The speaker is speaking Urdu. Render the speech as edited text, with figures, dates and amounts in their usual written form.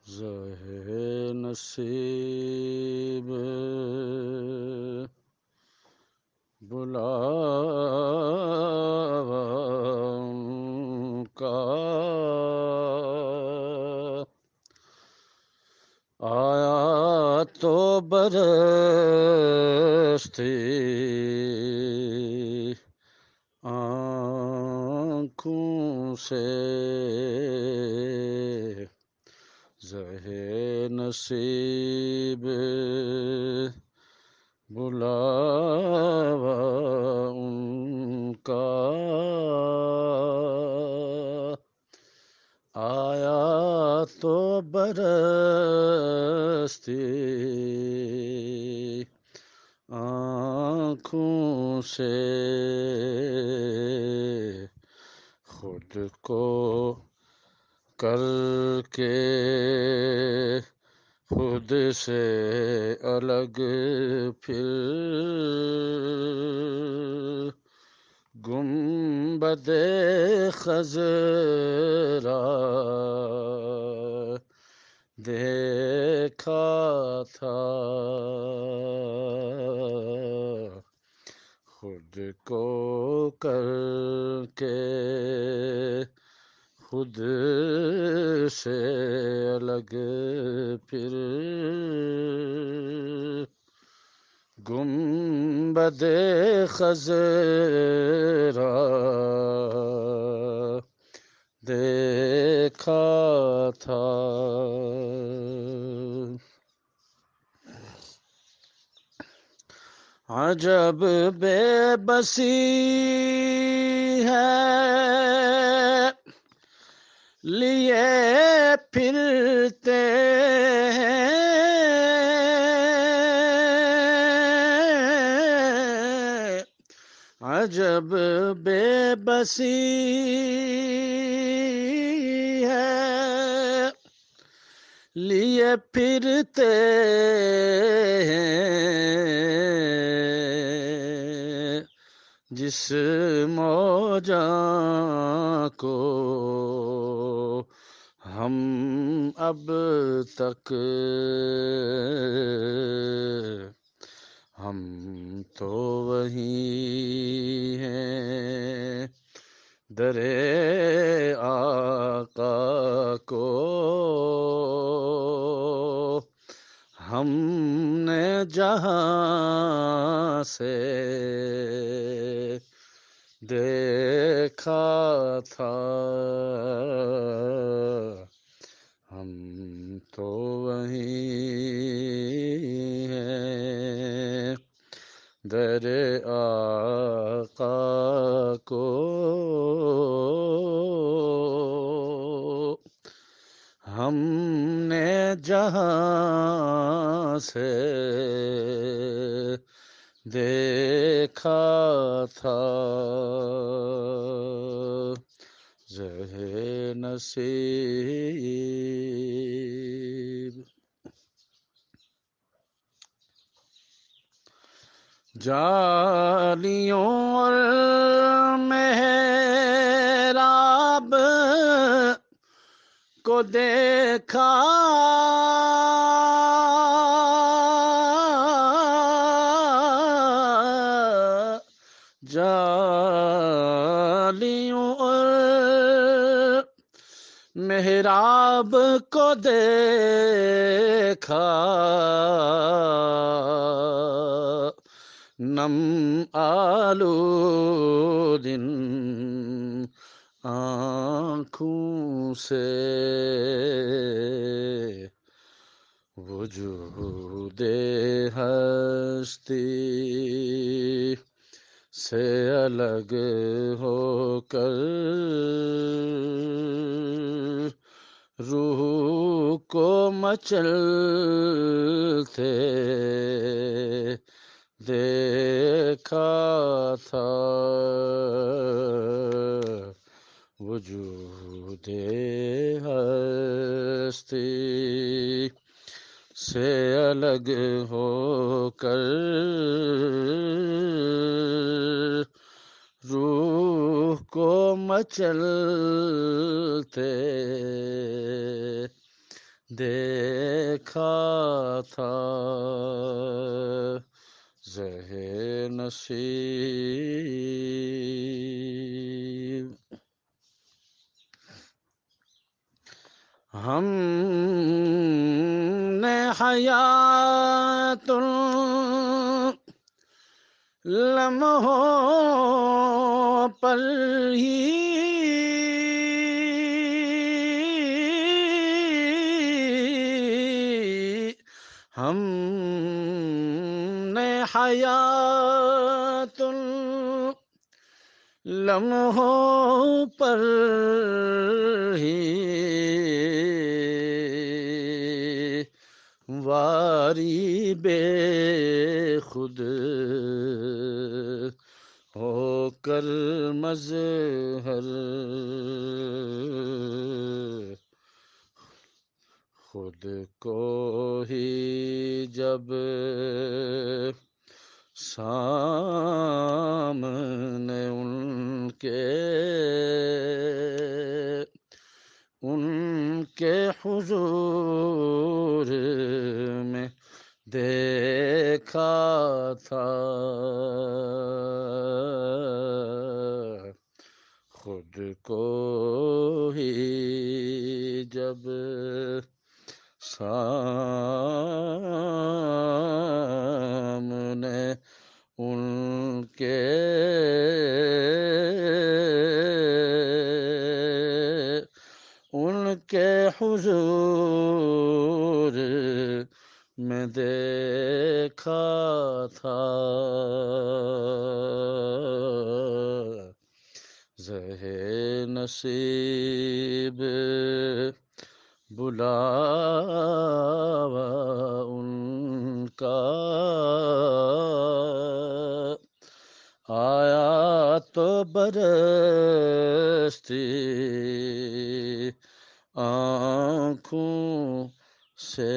زہ نصیب بلاوا کا آیا تو برستی آنکھوں سے زہ نصیب بلاوا ان کا آیا تو برستی آنکھوں سے خود کو کر کے خود سے الگ پھر گنبد خضرا دیکھا تھا خود کو کر کے خود سے الگ پھر گنبد خضرا دیکھا تھا عجب بے بسی ہے لیے پھرتے ہیں عجب بے بسی ہے لیے پھرتے ہیں جس موجاں کو ہم اب تک ہم تو وہی ہیں در آقا کو ہم نے جہاں سے دیکھا تھا ہم تو وہی ہیں در آقا کو ہم نے جہاں سے دیکھا تھا زہ نصیب جالیوں اور محراب کو دیکھا جالیوں اور محراب کو دیکھا نم آلود آنکھوں سے وجود ہستی سے الگ ہو کر روح کو مچلتے دیکھا تھا وجود ہستی سے الگ ہو کر روح کو مچلتے دیکھا تھا زہ نصیب ہم نے حیات لمحوں پر ہی ہم نے حیات لمحوں پر ہی واری بے خود ہو کر مظہر خود کو ہی جب سامنے ان کے حضور میں دیکھا تھا خود کو ہی جب سامنے ان کے حضور میں دیکھا تھا زہ نصیب بلاوا ان کا آیا تو برستی آنکھوں سے